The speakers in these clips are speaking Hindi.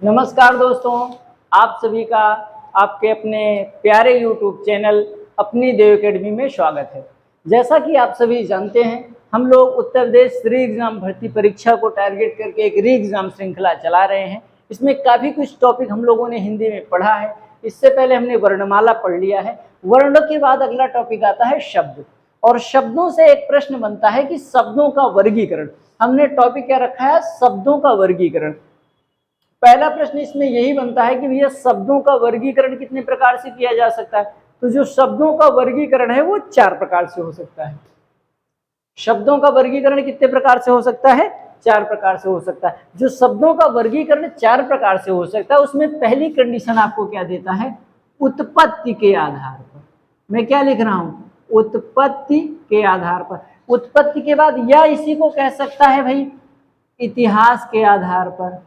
नमस्कार दोस्तों, आप सभी का आपके अपने प्यारे YouTube चैनल अपनी देव एकेडमी में स्वागत है। जैसा कि आप सभी जानते हैं, हम लोग उत्तर प्रदेश री एग्जाम भर्ती परीक्षा को टारगेट करके एक री एग्जाम श्रृंखला चला रहे हैं। इसमें काफ़ी कुछ टॉपिक हम लोगों ने हिंदी में पढ़ा है। इससे पहले हमने वर्णमाला पढ़ लिया है। वर्ण के बाद अगला टॉपिक आता है शब्द, और शब्दों से एक प्रश्न बनता है कि शब्दों का वर्गीकरण। हमने टॉपिक क्या रखा है? शब्दों का वर्गीकरण। पहला प्रश्न इसमें यही बनता है कि भैया शब्दों का वर्गीकरण कितने प्रकार से किया जा सकता है? तो जो शब्दों का वर्गीकरण है वो 4 प्रकार से हो सकता है। शब्दों का वर्गीकरण कितने प्रकार से हो सकता है? 4 प्रकार से हो सकता है। जो शब्दों का वर्गीकरण 4 प्रकार से हो सकता है, उसमें पहली कंडीशन आपको क्या देता है? उत्पत्ति के आधार पर। मैं क्या लिख रहा हूं? उत्पत्ति के आधार पर। उत्पत्ति के बाद या इसी को कह सकता है भाई इतिहास के आधार पर,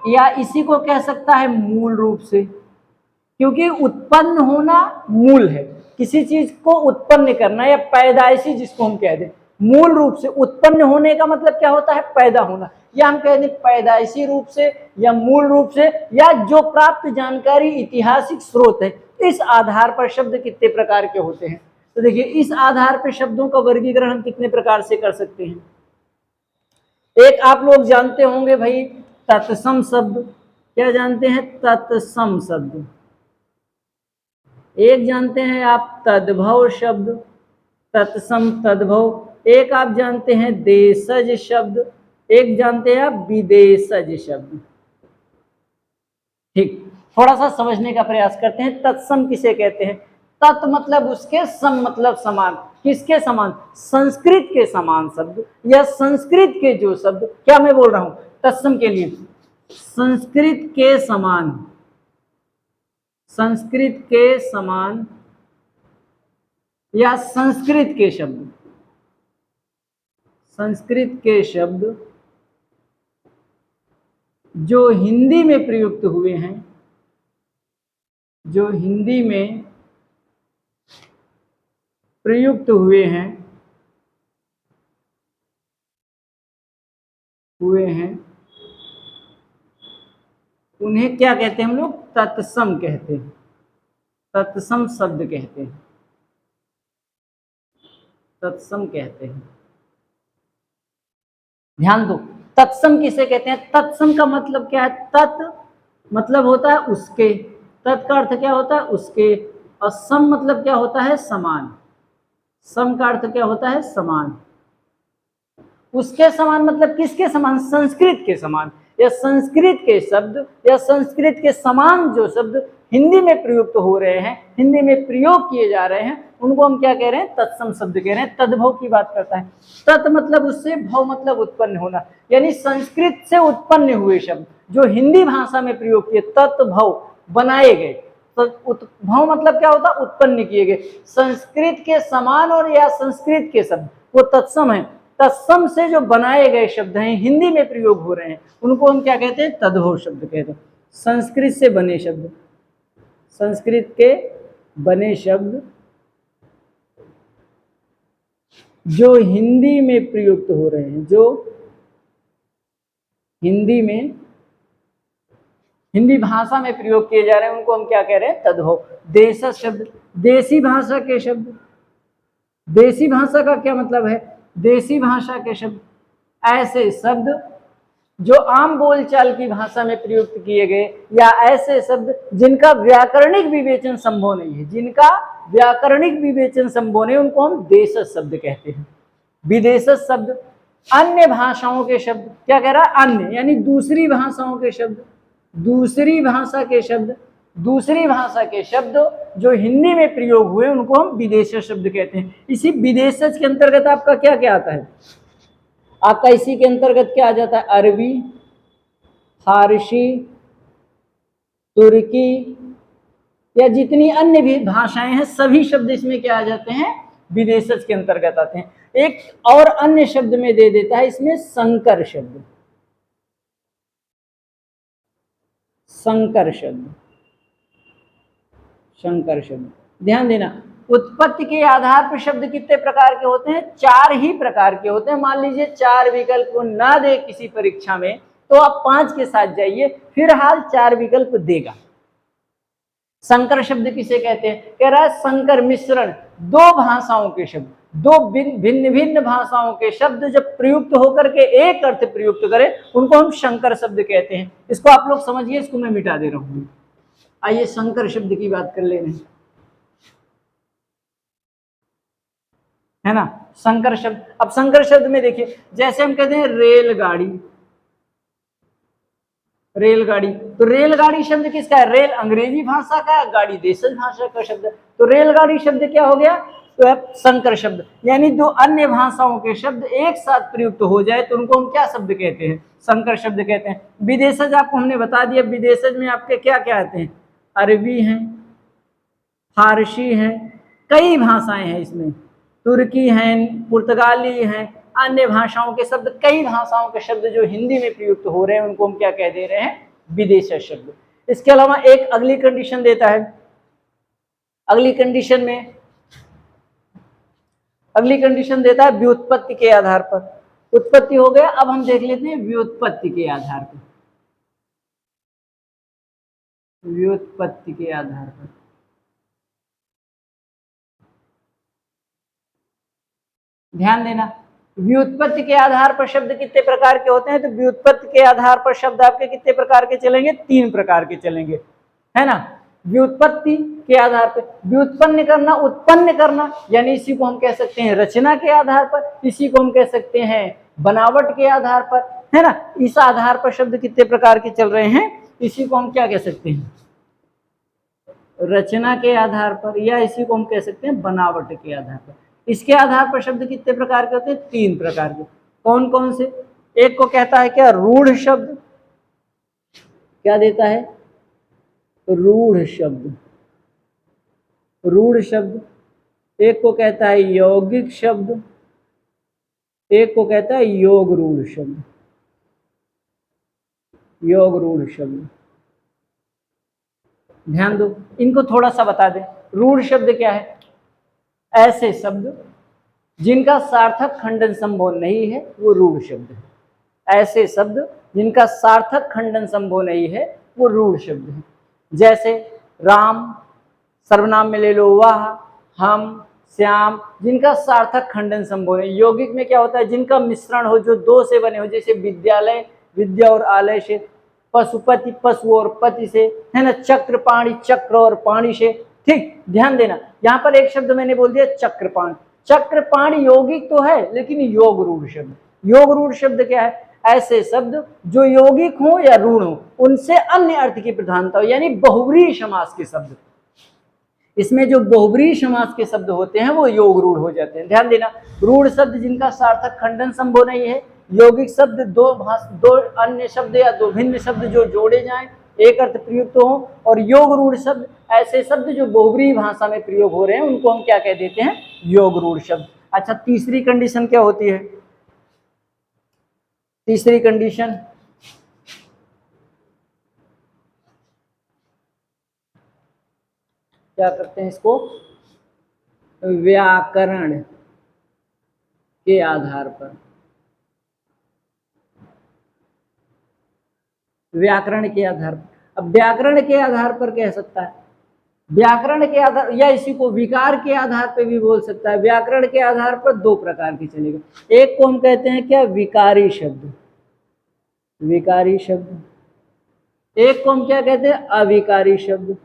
या इसी को कह सकता है मूल रूप से, क्योंकि उत्पन्न होना मूल है। किसी चीज को उत्पन्न करना या पैदाइशी जिसको हम कह दें, मूल रूप से उत्पन्न होने का मतलब क्या होता है? पैदा होना। या हम कह दें पैदाइशी रूप से या मूल रूप से, या जो प्राप्त जानकारी ऐतिहासिक स्रोत है, इस आधार पर शब्द कितने प्रकार के होते हैं। तो देखिए, इस आधार पर शब्दों का वर्गीकरण हम कितने प्रकार से कर सकते हैं। एक आप लोग जानते होंगे भाई तत्सम शब्द। क्या जानते हैं? तत्सम शब्द। एक जानते हैं आप तद्भव शब्द, तत्सम तद्भव। एक आप जानते हैं देशज शब्द, एक जानते हैं आप विदेशज शब्द। ठीक, थोड़ा सा समझने का प्रयास करते हैं। तत्सम किसे कहते हैं? तत् मतलब उसके, सम मतलब समान। किसके समान? संस्कृत के समान शब्द, या संस्कृत के जो शब्द, क्या मैं बोल रहा हूं तत्सम के लिए? संस्कृत के समान, संस्कृत के समान, या संस्कृत के शब्द, संस्कृत के शब्द जो हिंदी में प्रयुक्त हुए हैं, जो हिंदी में प्रयुक्त हुए हैं उन्हें क्या कहते हैं हम लोग? तत्सम कहते हैं। तत्सम शब्द कहते हैं, तत्सम कहते हैं। ध्यान दो, तत्सम किसे कहते हैं? तत्सम का मतलब क्या है? तत् मतलब होता है उसके, तत् का अर्थ क्या होता है? उसके, और सम मतलब क्या होता है? समान। सम का अर्थ क्या होता है? समान। उसके समान मतलब किसके समान? संस्कृत के समान, या संस्कृत के शब्द, या संस्कृत के समान जो शब्द हिंदी में प्रयुक्त हो रहे हैं, हिंदी में प्रयोग किए जा रहे हैं, उनको हम क्या कह रहे हैं? तत्सम शब्द कह रहे हैं। तद्भव की बात करता है। तत् मतलब उससे, भव मतलब उत्पन्न होना, यानी संस्कृत से उत्पन्न हुए शब्द जो हिंदी भाषा में प्रयोग किए, तत्भव बनाए गए। भव मतलब क्या होता? उत्पन्न किए गए। संस्कृत के समान और या संस्कृत के शब्द वो तत्सम है। तत्सम से जो बनाए गए शब्द हैं, हिंदी में प्रयोग हो रहे हैं, उनको हम क्या कहते हैं? तद्भव शब्द कहते हैं। संस्कृत से बने शब्द, संस्कृत के बने शब्द जो हिंदी में प्रयुक्त हो रहे हैं, जो हिंदी में, हिंदी भाषा में प्रयोग किए जा रहे हैं, उनको हम क्या कह रहे हैं? तद्भव। देश शब्द, देसी भाषा के शब्द। देसी भाषा का क्या मतलब है? देसी भाषा के शब्द ऐसे शब्द जो आम बोलचाल की भाषा में प्रयुक्त किए गए, या ऐसे शब्द जिनका व्याकरणिक विवेचन संभव नहीं है, जिनका व्याकरणिक विवेचन संभव नहीं, उनको हम देशज शब्द कहते हैं। विदेशज शब्द अन्य भाषाओं के शब्द। क्या कह रहा है? अन्य यानी दूसरी भाषाओं के शब्द, दूसरी भाषा के शब्द, दूसरी भाषा के शब्द जो हिंदी में प्रयोग हुए, उनको हम विदेशज शब्द कहते हैं। इसी विदेशज के अंतर्गत आपका क्या क्या आता है? आपका इसी के अंतर्गत क्या आ जाता है? अरबी, फारसी, तुर्की, या जितनी अन्य भी भाषाएं हैं, सभी शब्द इसमें क्या आ जाते हैं? विदेशज के अंतर्गत आते हैं। एक और अन्य शब्द में दे देता है इसमें, संकर शब्द। संकर शब्द, संकर शब्द। ध्यान देना, उत्पत्ति के आधार पर शब्द कितने प्रकार के होते हैं? 4 ही प्रकार के होते हैं। मान लीजिए 4 विकल्प को ना दे किसी परीक्षा में, तो आप 5 के साथ जाइए, फिर हाल 4 विकल्प देगा। संकर शब्द किसे कहते हैं? कह रहा है संकर मिश्रण, दो भाषाओं के शब्द, दो भिन्न भिन्न भाषाओं के शब्द जब प्रयुक्त होकर के एक अर्थ प्रयुक्त करें उनको हम संकर शब्द कहते हैं। इसको आप लोग समझिए, इसको मैं मिटा दे रहा हूं। आइए संकर शब्द की बात कर ले रहे हैं, है ना। संकर शब्द, अब संकर शब्द में देखिए, जैसे हम कहते हैं रेलगाड़ी, रेलगाड़ी, तो रेलगाड़ी शब्द किसका है? रेल अंग्रेजी भाषा का है, गाड़ी देशज भाषा का शब्द है, तो रेलगाड़ी शब्द क्या हो गया? तो संकर शब्द, यानी दो अन्य भाषाओं के शब्द एक साथ प्रयुक्त हो जाए तो उनको हम क्या शब्द कहते हैं? संकर शब्द कहते हैं। विदेशज आपको हमने बता दिया, विदेशज में आपके क्या क्या आते हैं? अरबी हैं, फारसी हैं, कई भाषाएं हैं इसमें, तुर्की हैं, पुर्तगाली हैं, अन्य भाषाओं के शब्द, कई भाषाओं के शब्द जो हिंदी में प्रयुक्त हो रहे हैं उनको हम क्या कह दे रहे हैं? विदेशज शब्द। इसके अलावा एक अगली कंडीशन देता है, अगली कंडीशन में अगली कंडीशन देता है व्युत्पत्ति के आधार पर। उत्पत्ति हो गया, अब हम देख लेते हैं व्युत्पत्ति के आधार पर। व्युत्पत्ति के आधार पर ध्यान देना, व्युत्पत्ति के आधार पर शब्द कितने प्रकार के होते हैं? तो व्युत्पत्ति के आधार पर शब्द आपके कितने प्रकार के चलेंगे? 3 प्रकार के चलेंगे, है ना। व्युत्पत्ति के आधार पर व्युत्पन्न करना, उत्पन्न करना, यानी इसी को हम कह सकते हैं रचना के आधार पर, इसी को हम कह सकते हैं बनावट के आधार पर, है ना। इस आधार पर शब्द कितने प्रकार के चल रहे हैं? इसी को हम क्या कह सकते हैं? रचना के आधार पर, या इसी को हम कह सकते हैं बनावट के आधार पर। इसके आधार पर शब्द कितने प्रकार के होते हैं? 3 प्रकार के। कौन कौन से? एक को कहता है क्या? रूढ़ शब्द। क्या देता है? रूढ़ शब्द, रूढ़ शब्द। एक को कहता है यौगिक शब्द, एक को कहता है योग रूढ़ शब्द, योग रूढ़ शब्द। ध्यान दो, इनको थोड़ा सा बता दें। रूढ़ शब्द क्या है? ऐसे शब्द जिनका सार्थक खंडन संभव नहीं है वो रूढ़ शब्द है। ऐसे शब्द जिनका सार्थक खंडन संभव नहीं है वो रूढ़ शब्द है। जैसे राम, सर्वनाम में ले लो वाह, हम, श्याम, जिनका सार्थक खंडन संभव नहीं। यौगिक में क्या होता है? जिनका मिश्रण हो, जो दो से बने हो, जैसे विद्यालय, विद्या और आलय से, पशुपति, पशु और पति से, है ना। चक्रपाणी, चक्र और पाणी से। ठीक, ध्यान देना, यहाँ पर एक शब्द मैंने बोल दिया चक्रपाण। चक्रपाण यौगिक तो है लेकिन योग रूढ़ शब्द। योग रूढ़ शब्द क्या है? ऐसे शब्द जो यौगिक हो या रूढ़ हो, उनसे अन्य अर्थ की प्रधानता हो, यानी बहुव्रीहि समास के शब्द। इसमें जो बहुव्रीहि समास के शब्द होते हैं वो योग रूढ़ हो जाते हैं। ध्यान देना, रूढ़ शब्द जिनका सार्थक खंडन संभव नहीं है, यौगिक शब्द दो अन्य शब्द या दो भिन्न शब्द जो जोड़े जाएं, एक अर्थ प्रयुक्त हो, और योग रूढ़ शब्द ऐसे शब्द जो बहुव्रीहि भाषा में प्रयोग हो रहे हैं उनको हम क्या कह देते हैं? योग रूढ़ शब्द। अच्छा, तीसरी कंडीशन क्या होती है? तीसरी कंडीशन क्या करते हैं? इसको व्याकरण के आधार पर, व्याकरण के आधार पर। अब व्याकरण के आधार पर कह सकता है, व्याकरण के आधार, या इसी को विकार के आधार पर भी बोल सकता है। व्याकरण के आधार पर 2 प्रकार के चलेगा। एक को हम कहते हैं क्या? विकारी शब्द, विकारी शब्द। एक को हम क्या कहते हैं? अविकारी शब्द,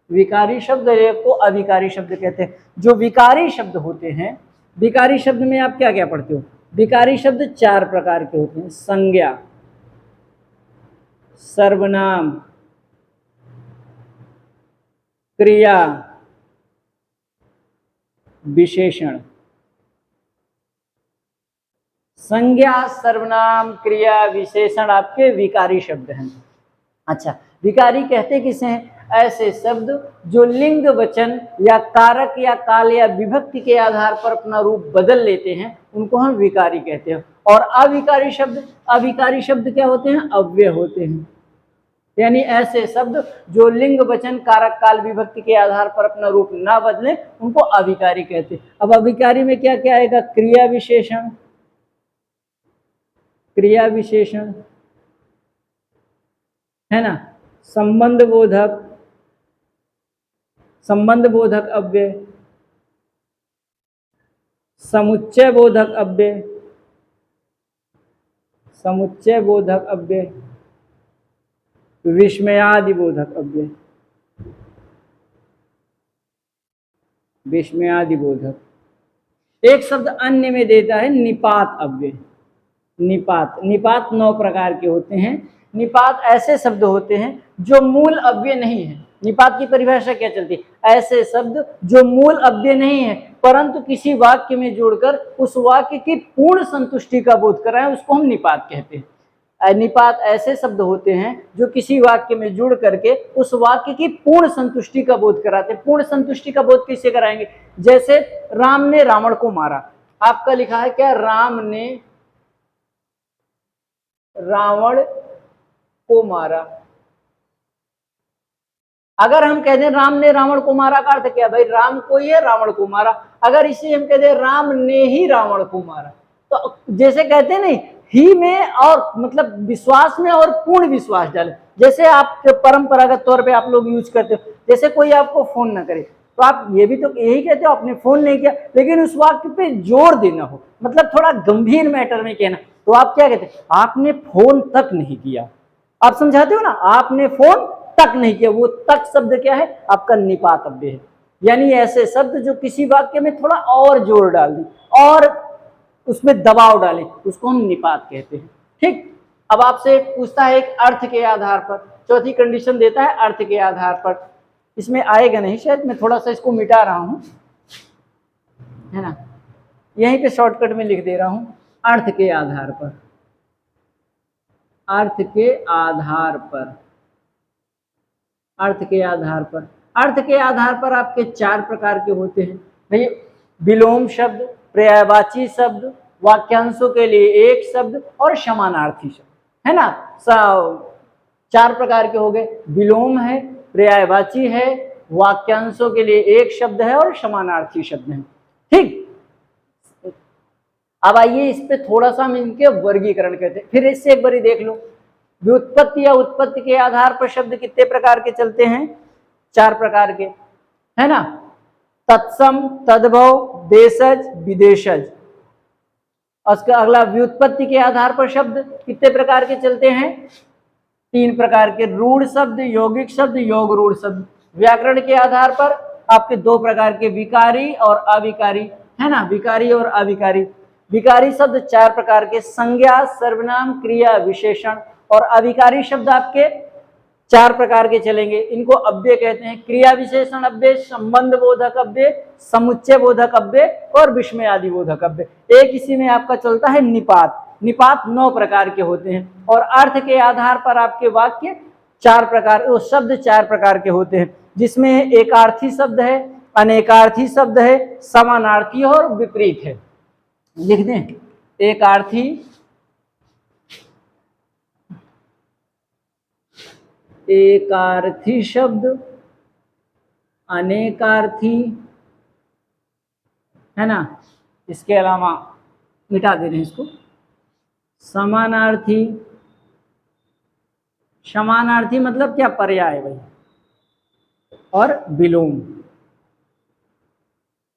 विकारी शब्द। एक को अविकारी शब्द कहते हैं। जो विकारी शब्द होते हैं, विकारी शब्द में आप क्या क्या पढ़ते हो? विकारी शब्द 4 प्रकार के होते हैं: संज्ञा, सर्वनाम, क्रिया, विशेषण। संज्ञा, सर्वनाम, क्रिया, विशेषण आपके विकारी शब्द हैं। अच्छा, विकारी कहते किसे हैं? ऐसे शब्द जो लिंग, वचन या कारक या काल या विभक्ति के आधार पर अपना रूप बदल लेते हैं, उनको हम विकारी कहते हैं। और अविकारी शब्द, अविकारी शब्द क्या होते हैं? अव्यय होते हैं। यानी ऐसे शब्द जो लिंग, वचन, कारक, काल, विभक्ति के आधार पर अपना रूप ना बदले उनको अविकारी कहते हैं। अब अविकारी में क्या क्या आएगा? क्रिया विशेषण, क्रिया विशेषण, है ना, संबंध बोधक अव्यय, समुच्चय बोधक अव्यय, विस्मयादि बोधक अव्यय, एक शब्द अन्य में देता है निपात अव्यय। निपात 9 प्रकार के होते हैं। निपात ऐसे शब्द होते हैं जो मूल अव्यय नहीं है। निपात की परिभाषा क्या चलती है? ऐसे शब्द जो मूल अव्यय नहीं है परंतु किसी वाक्य में जोड़कर उस वाक्य की पूर्ण संतुष्टि का बोध कराएं, उसको हम निपात कहते हैं। निपात ऐसे शब्द होते हैं जो किसी वाक्य में जुड़ करके उस वाक्य की पूर्ण संतुष्टि का बोध कराते हैं। पूर्ण संतुष्टि का बोध कैसे कराएंगे? जैसे राम ने रावण को मारा, आपका लिखा है क्या? राम ने रावण को मारा। अगर हम कह दें राम ने रावण को मारा का अर्थ क्या? भाई राम को ही है, रावण को मारा। अगर इसे हम कह दें राम ने ही रावण को मारा, तो जैसे कहते हैं नहीं, ही में और मतलब विश्वास में और पूर्ण विश्वास डाले। जैसे आप परंपरागत तौर पे आप लोग यूज करते हो, जैसे कोई आपको फोन ना करे तो आप ये भी तो यही कहते हो आपने फोन नहीं किया, लेकिन उस वाक्य पे जोर देना हो, मतलब थोड़ा गंभीर मैटर में कहना, तो आप क्या कहते हैं? आपने फोन तक नहीं किया। आप समझाते हो ना, आपने फोन तक नहीं किया। वो तक शब्द क्या है? आपका निपात अव्यय है। यानी ऐसे शब्द जो किसी वाक्य में थोड़ा और जोर डाल दें और उसमें दबाव डालें, उसको हम निपात कहते हैं। ठीक, अब आपसे पूछता है एक अर्थ के आधार पर, चौथी कंडीशन देता है अर्थ के आधार पर। इसमें आएगा नहीं शायद, मैं थोड़ा सा इसको मिटा रहा हूं, है ना, यहीं पे शॉर्टकट में लिख दे रहा हूं, अर्थ के आधार पर। अर्थ के आधार पर, अर्थ के आधार पर, अर्थ के आधार पर आपके 4 प्रकार के होते हैं भाई। विलोम शब्द, पर्यायवाची शब्द, वाक्यांशों के लिए एक शब्द और समानार्थी शब्द, है ना। 4 प्रकार के हो गए। विलोम है, पर्यायवाची है, वाक्यांशों के लिए एक शब्द है और समानार्थी शब्द है। ठीक, अब आइए इस पे थोड़ा सा हम इनके वर्गीकरण करते हैं। फिर इससे एक बारी देख लो, व्युत्पत्ति या उत्पत्ति के आधार पर शब्द कितने प्रकार के चलते हैं? 4 प्रकार के, है ना। तत्सम, तद्भव, देशज, विदेशज। उसका अगला व्युत्पत्ति के आधार पर शब्द कितने प्रकार के चलते हैं? 3 प्रकार के, रूढ़ शब्द, यौगिक शब्द, योग रूढ़ शब्द। व्याकरण के आधार पर आपके 2 प्रकार के, विकारी और अविकारी, है ना, विकारी और अविकारी। विकारी शब्द 4 प्रकार के, संज्ञा, सर्वनाम, क्रिया, विशेषण। और अविकारी शब्द आपके 4 प्रकार के चलेंगे, इनको अव्यय कहते हैं। क्रिया विशेषण अव्यय, संबंध बोधक अव्यय, समुच्चय बोधक अव्यय और विस्मयादि बोधक अव्यय। एक इसी में आपका चलता है निपात। निपात 9 प्रकार के होते हैं। और अर्थ के आधार पर आपके वाक्य 4 प्रकार, वो शब्द 4 प्रकार के होते हैं, जिसमें एकार्थी शब्द है, अनेकार्थी शब्द है, समानार्थी और विपरीत है। लिख दें, एकार्थी, एकार्थी शब्द, अनेकार्थी, है ना, इसके अलावा मिटा दे रहे हैं इसको, समानार्थी। समानार्थी मतलब क्या? पर्याय भाई। और विलोम,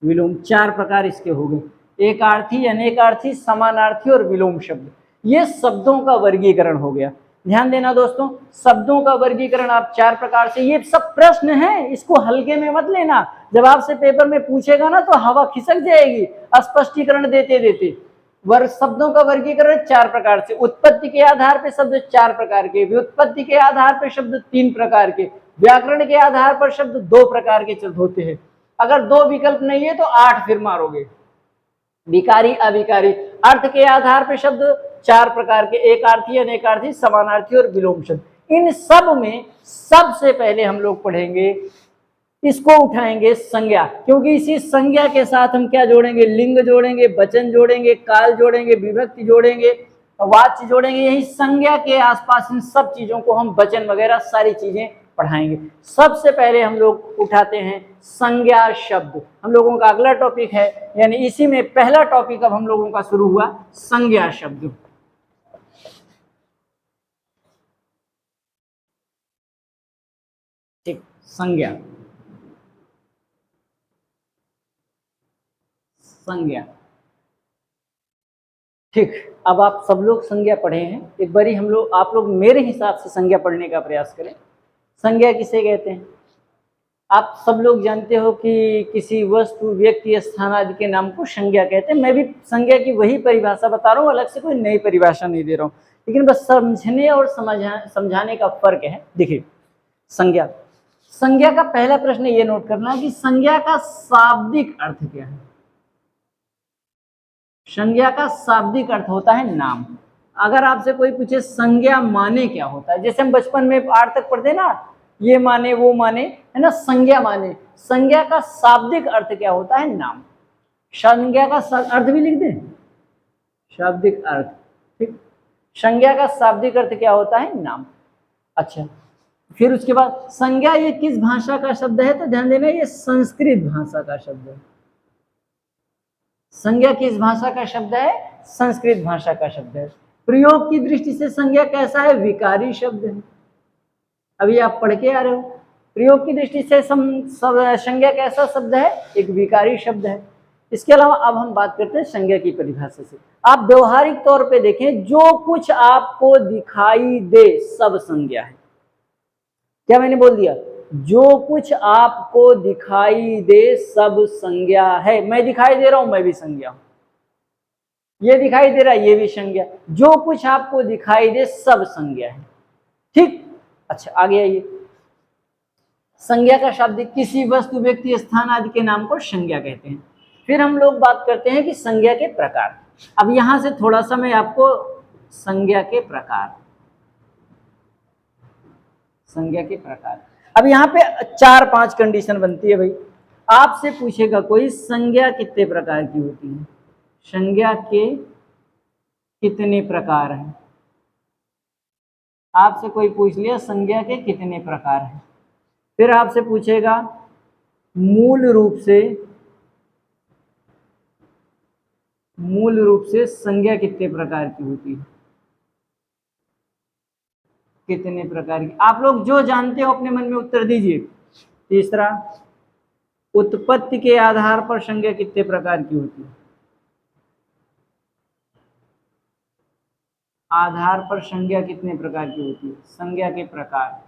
विलोम 4 प्रकार इसके हो गए, एकार्थी, अनेकार्थी, समानार्थी और विलोम शब्द। ये शब्दों का वर्गीकरण हो गया। ध्यान देना दोस्तों, शब्दों का वर्गीकरण आप 4 प्रकार से, ये सब प्रश्न है, इसको हल्के में मत लेना। जब आपसे पेपर में पूछेगा ना तो हवा खिसक जाएगी स्पष्टीकरण देते देते। शब्दों का वर्गीकरण 4 प्रकार से, उत्पत्ति के आधार पर शब्द 4 प्रकार के, व्युत्पत्ति के आधार पर शब्द 3 प्रकार के, व्याकरण के आधार पर शब्द 2 प्रकार के होते हैं। अगर 2 विकल्प नहीं है तो 8 फिर मारोगे, विकारी, अविकारी। अर्थ के आधार पर शब्द 4 प्रकार के, एकार्थी, अनेकार्थी, समानार्थी और विलोम शब्द। इन सब में सबसे पहले हम लोग पढ़ेंगे, इसको उठाएंगे संज्ञा, क्योंकि इसी संज्ञा के साथ हम क्या जोड़ेंगे? लिंग जोड़ेंगे, वचन जोड़ेंगे, काल जोड़ेंगे, विभक्ति जोड़ेंगे, वाच्य जोड़ेंगे। यही संज्ञा के आसपास इन सब चीजों को हम वचन वगैरह सारी चीजें पढ़ाएंगे। सबसे पहले हम लोग उठाते हैं संज्ञा शब्द। हम लोगों का अगला टॉपिक है, यानी इसी में पहला टॉपिक अब हम लोगों का शुरू हुआ, संज्ञा शब्द। संज्ञा, संज्ञा। ठीक, अब आप सब लोग संज्ञा पढ़े हैं, एक बारी आप लोग मेरे हिसाब से संज्ञा पढ़ने का प्रयास करें। संज्ञा किसे कहते हैं? आप सब लोग जानते हो कि किसी वस्तु, व्यक्ति, स्थान आदि के नाम को संज्ञा कहते हैं। मैं भी संज्ञा की वही परिभाषा बता रहा हूँ, अलग से कोई नई परिभाषा नहीं दे रहा हूँ, लेकिन बस समझने और समझाने का फर्क है। देखिए, संज्ञा, संज्ञा का पहला प्रश्न ये नोट करना कि संज्ञा का शाब्दिक अर्थ क्या है। संज्ञा का शाब्दिक अर्थ होता है नाम। अगर आपसे कोई पूछे संज्ञा माने क्या होता है, जैसे हम बचपन में 8 तक पढ़ते ना, ये माने वो माने, है ना, संज्ञा माने। संज्ञा का शाब्दिक अर्थ क्या होता है? नाम। संज्ञा का अर्थ भी लिख दें, शाब्दिक अर्थ। ठीक, संज्ञा का शाब्दिक अर्थ क्या होता है? नाम। अच्छा, फिर उसके बाद संज्ञा ये किस भाषा का शब्द है? तो ध्यान देना, ये संस्कृत भाषा का शब्द है। संज्ञा किस भाषा का शब्द है? संस्कृत भाषा का शब्द है। प्रयोग की दृष्टि से संज्ञा कैसा है? विकारी शब्द है। अभी आप पढ़ के आ रहे हो, प्रयोग की दृष्टि से संज्ञा कैसा शब्द है? एक विकारी शब्द है। इसके अलावा अब हम बात करते हैं संज्ञा की परिभाषा से। आप व्यवहारिक तौर पे देखें, जो कुछ आपको दिखाई दे सब संज्ञा है। क्या मैंने बोल दिया? जो कुछ आपको दिखाई दे सब संज्ञा है। मैं दिखाई दे रहा हूं, मैं भी संज्ञा हूं। ये दिखाई दे रहा है, ये भी संज्ञा। जो कुछ आपको दिखाई दे सब संज्ञा है। ठीक, अच्छा आगे आइए। संज्ञा का शब्द किसी वस्तु, व्यक्ति, स्थान आदि के नाम को संज्ञा कहते हैं। फिर हम लोग बात करते हैं कि संज्ञा के प्रकार। अब यहां से थोड़ा सा मैं आपको संज्ञा के प्रकार, संज्ञा के प्रकार, अब यहाँ पे 4-5 कंडीशन बनती है भाई। आपसे पूछेगा कोई संज्ञा कितने प्रकार की होती है, संज्ञा के कितने प्रकार हैं। आपसे कोई पूछ लिया संज्ञा के कितने प्रकार हैं, फिर आपसे पूछेगा मूल रूप से संज्ञा कितने प्रकार की होती है, कितने प्रकार की। आप लोग जो जानते हो अपने मन में उत्तर दीजिए। तीसरा, उत्पत्ति के आधार पर संज्ञा कितने प्रकार की होती है, आधार पर संज्ञा कितने प्रकार की होती है, संज्ञा के प्रकार।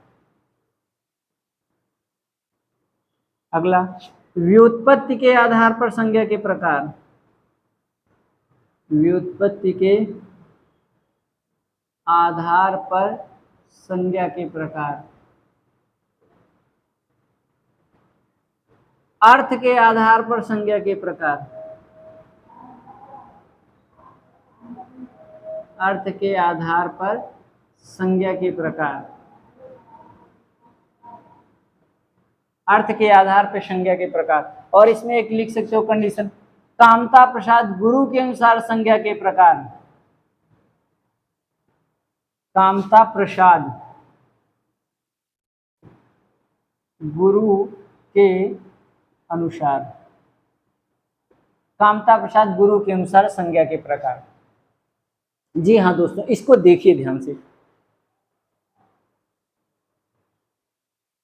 अगला, व्युत्पत्ति के आधार पर संज्ञा के प्रकार, व्युत्पत्ति के आधार पर संज्ञा के प्रकार। अर्थ के आधार पर संज्ञा के प्रकार, अर्थ के आधार पर संज्ञा के प्रकार, अर्थ के आधार पर संज्ञा के प्रकार। और इसमें एक लिख सकते हो कंडीशन, कामता प्रसाद गुरु के अनुसार संज्ञा के प्रकार, कामता प्रसाद गुरु के अनुसार, कामता प्रसाद गुरु के अनुसार संज्ञा के प्रकार। जी हाँ दोस्तों, इसको देखिए ध्यान से,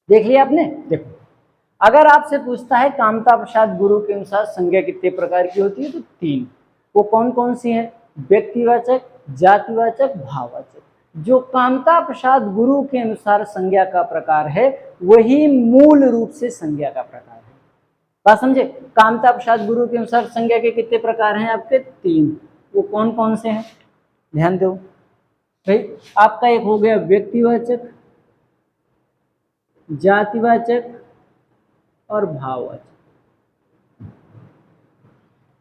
देख लिया आपने। देखो, अगर आपसे पूछता है कामता प्रसाद गुरु के अनुसार संज्ञा कितने प्रकार की होती है, तो 3। वो कौन कौन सी है? व्यक्तिवाचक, जातिवाचक, भाववाचक। जो कामता प्रसाद गुरु के अनुसार संज्ञा का प्रकार है वही मूल रूप से संज्ञा का प्रकार है। बात समझे? कामता प्रसाद गुरु के अनुसार संज्ञा के कितने प्रकार हैं? आपके 3। वो कौन कौन से हैं? ध्यान दो भाई। आपका एक हो गया व्यक्तिवाचक, जातिवाचक और भाववाचक।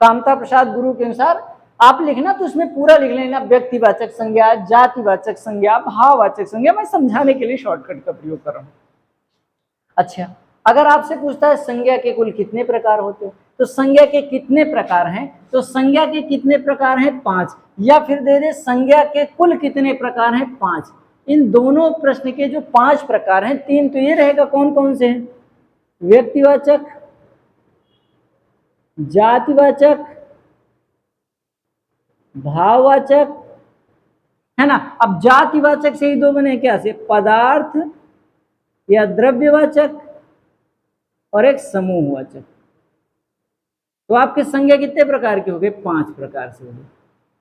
कामता प्रसाद गुरु के अनुसार आप लिखना तो उसमें पूरा लिख लेना, व्यक्तिवाचक संज्ञा, जातिवाचक संज्ञा, भाववाचक संज्ञा। मैं समझाने के लिए शॉर्टकट का प्रयोग कर रहा हूं। अच्छा, अगर आपसे पूछता है संज्ञा के कुल कितने प्रकार होते हैं, तो संज्ञा के कितने प्रकार हैं, तो संज्ञा के कितने प्रकार हैं? 5। या फिर दे दे संज्ञा के कुल कितने प्रकार हैं? 5। इन दोनों प्रश्न के जो 5 प्रकार हैं, 3 तो ये रहेगा कौन कौन से हैं? व्यक्तिवाचक, जातिवाचक, भाववाचक, है ना। अब जातिवाचक से ही 2 बने, क्या से? पदार्थ या द्रव्यवाचक, और एक समूहवाचक। तो आपके संज्ञा कितने प्रकार के हो गए? 5 प्रकार से हो गए।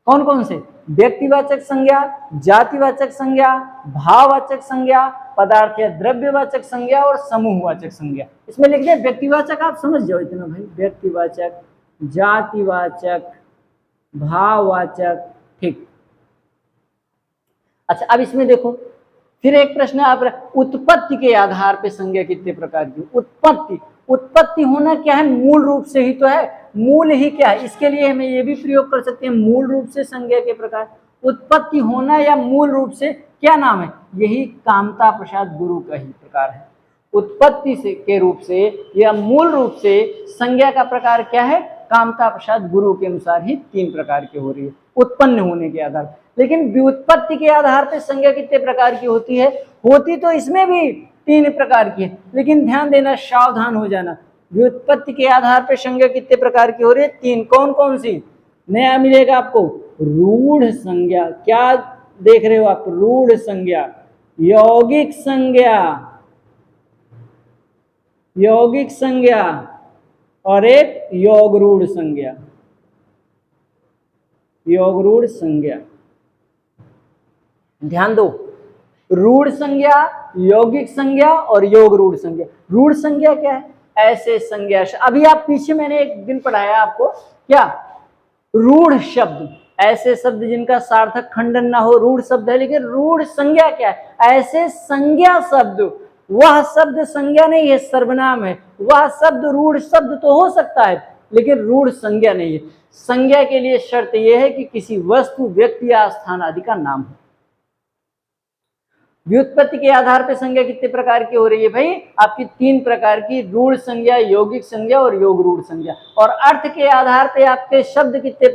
कौन कौन से? व्यक्तिवाचक संज्ञा, जातिवाचक संज्ञा, भाववाचक संज्ञा, पदार्थ या द्रव्यवाचक संज्ञा और समूहवाचक संज्ञा। इसमें लिख दिया व्यक्तिवाचक, आप समझ जाओ इतना भाई। व्यक्तिवाचक, जातिवाचक, भाववाचक, ठीक। अच्छा, अब इसमें देखो फिर एक प्रश्न आप, उत्पत्ति के आधार पे संज्ञा कितने प्रकार की? उत्पत्ति, उत्पत्ति होना क्या है? मूल रूप से ही तो है। मूल ही क्या है? इसके लिए हमें ये भी प्रयोग कर सकते हैं, मूल रूप से संज्ञा के प्रकार। उत्पत्ति होना या मूल रूप से क्या नाम है? यही कामता प्रसाद गुरु का ही प्रकार है। उत्पत्ति से के रूप से या मूल रूप से संज्ञा का प्रकार क्या है? कामता प्रसाद गुरु के अनुसार ही 3 प्रकार की हो रही है, उत्पन्न होने के आधार। लेकिन व्युत्पत्ति के आधार पर संज्ञा कितने प्रकार की होती है? होती तो इसमें भी 3 प्रकार की है, लेकिन ध्यान देना, सावधान हो जाना। व्युत्पत्ति के आधार पर संज्ञा कितने प्रकार की हो रही है? 3। कौन कौन सी? नया मिलेगा आपको, रूढ़ संज्ञा। क्या देख रहे हो आप? रूढ़ संज्ञा, यौगिक संज्ञा, यौगिक संज्ञा और एक योगरूढ़ संज्ञा। योगरूढ़ संज्ञा, ध्यान दो, रूढ़ संज्ञा, यौगिक संज्ञा और योगरूढ़ संज्ञा। रूढ़ संज्ञा क्या है? ऐसे संज्ञा, अभी आप पीछे मैंने एक दिन पढ़ाया आपको, क्या? रूढ़ शब्द, ऐसे शब्द जिनका सार्थक खंडन ना हो, रूढ़ शब्द है। लेकिन रूढ़ संज्ञा क्या है? ऐसे संज्ञा शब्द, वह शब्द संज्ञा नहीं है, सर्वनाम है। वह शब्द रूढ़ शब्द तो हो सकता है, लेकिन रूढ़ संज्ञा नहीं है। संज्ञा के लिए शर्त यह है कि किसी वस्तु, व्यक्ति या स्थान आदि का नाम हो। व्युत्पत्ति के आधार पर संज्ञा कितने प्रकार की हो रही है भाई? आपकी 3 प्रकार की, रूढ़ संज्ञा, यौगिक संज्ञा और योगरूढ़ संज्ञा। और अर्थ के आधार पे आपके शब्द कितने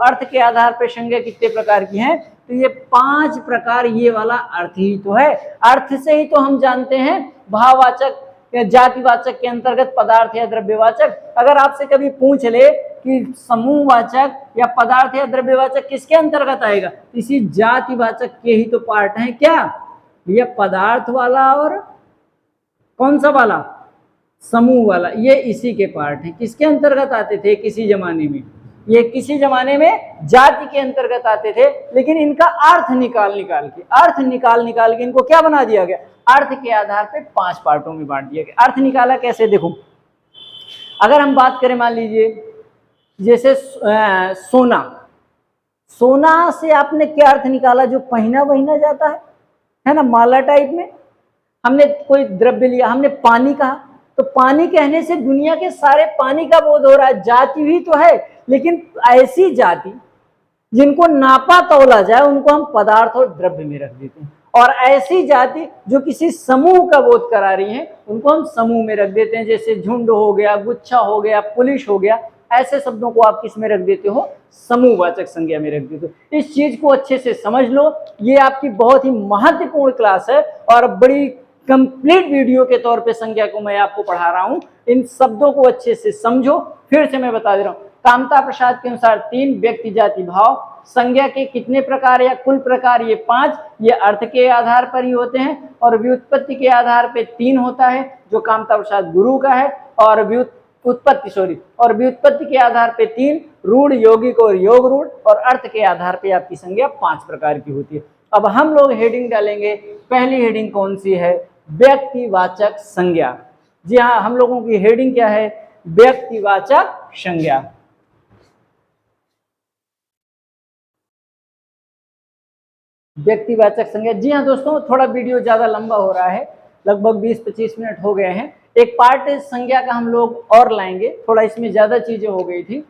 अर्थ के आधार पे संज्ञा कितने प्रकार की हैं? तो ये 5 प्रकार, ये वाला अर्थ ही तो है। अर्थ से ही तो हम जानते हैं भाववाचक, जातिवाचक के अंतर्गत पदार्थ या द्रव्यवाचक। अगर आपसे कभी पूछ ले कि समूहवाचक या पदार्थ या द्रव्यवाचक किसके अंतर्गत आएगा? इसी जातिवाचक के ही तो पार्ट है। क्या? ये पदार्थ वाला और कौन सा वाला? समूह वाला। ये इसी के पार्ट है। किसके अंतर्गत आते थे किसी जमाने में? ये किसी जमाने में जाति के अंतर्गत आते थे, लेकिन इनका अर्थ निकाल के इनको क्या बना दिया गया? अर्थ के आधार पे 5 पार्टों में बांट दिया गया। अर्थ निकाला कैसे? देखो, अगर हम बात करें, मान लीजिए जैसे सोना, सोना से आपने क्या अर्थ निकाला? जो पहना वहीना जाता है ना, माला टाइप में। हमने कोई द्रव्य लिया, हमने पानी कहा, तो पानी कहने से दुनिया के सारे पानी का बोध हो रहा है। जाति भी तो है, लेकिन ऐसी जाति जिनको नापा तौला जाए उनको हम पदार्थ और द्रव्य में रख देते हैं, और ऐसी जाति जो किसी समूह का बोध करा रही है उनको हम समूह में रख देते हैं। जैसे झुंड हो गया, गुच्छा हो गया, पुलिस हो गया, ऐसे शब्दों को आप किस में रख देते हो? समूहवाचक संज्ञा में रख देते हो। इस चीज को अच्छे से समझ लो, ये आपकी बहुत ही महत्वपूर्ण क्लास है और बड़ी कंप्लीट वीडियो के तौर पे संज्ञा को मैं आपको पढ़ा रहा हूं। इन शब्दों को अच्छे से समझो। फिर से मैं बता दे रहा हूं, कामता प्रसाद के अनुसार 3 व्यक्ति, जाति, भाव। संज्ञा के कितने प्रकार या कुल प्रकार? ये 5। ये अर्थ के आधार पर ही होते हैं, और व्युत्पत्ति के आधार पे 3 होता है जो कामता प्रसाद गुरु का है, और व्युत्पत्ति के आधार पे 3, रूढ़, यौगिक और योग रूढ़, और अर्थ के आधार पे आपकी संज्ञा 5 प्रकार की होती है। अब हम लोग हेडिंग डालेंगे। पहली हेडिंग कौन सी है? व्यक्तिवाचक संज्ञा। जी हाँ, हम लोगों की हेडिंग क्या है? व्यक्तिवाचक संज्ञा। व्यक्तिवाचक संज्ञा। जी हाँ दोस्तों, थोड़ा वीडियो ज्यादा लंबा हो रहा है, लगभग 20-25 मिनट हो गए हैं। एक पार्ट संज्ञा का हम लोग और लाएंगे, थोड़ा इसमें ज्यादा चीजें हो गई थी।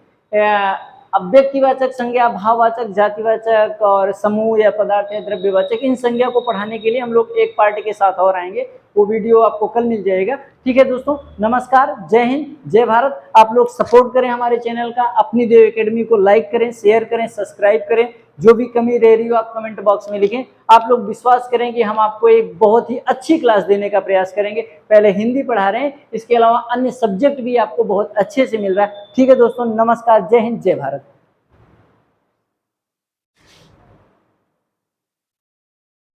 अब व्यक्तिवाचक संज्ञा, भाववाचक, जातिवाचक और समूह या पदार्थ या द्रव्यवाचक, इन संज्ञा को पढ़ाने के लिए हम लोग एक पार्ट के साथ और आएंगे। वो वीडियो आपको कल मिल जाएगा। ठीक है दोस्तों, नमस्कार, जय हिंद, जय भारत। आप लोग सपोर्ट करें हमारे चैनल का, अपनी देव एकेडमी को लाइक करें, शेयर करें, सब्सक्राइब करें। जो भी कमी रह रही हो आप कमेंट बॉक्स में लिखें। आप लोग विश्वास करें कि हम आपको एक बहुत ही अच्छी क्लास देने का प्रयास करेंगे। पहले हिंदी पढ़ा रहे हैं, इसके अलावा अन्य सब्जेक्ट भी आपको बहुत अच्छे से मिल रहा है। ठीक है दोस्तों, नमस्कार, जय हिंद, जय भारत।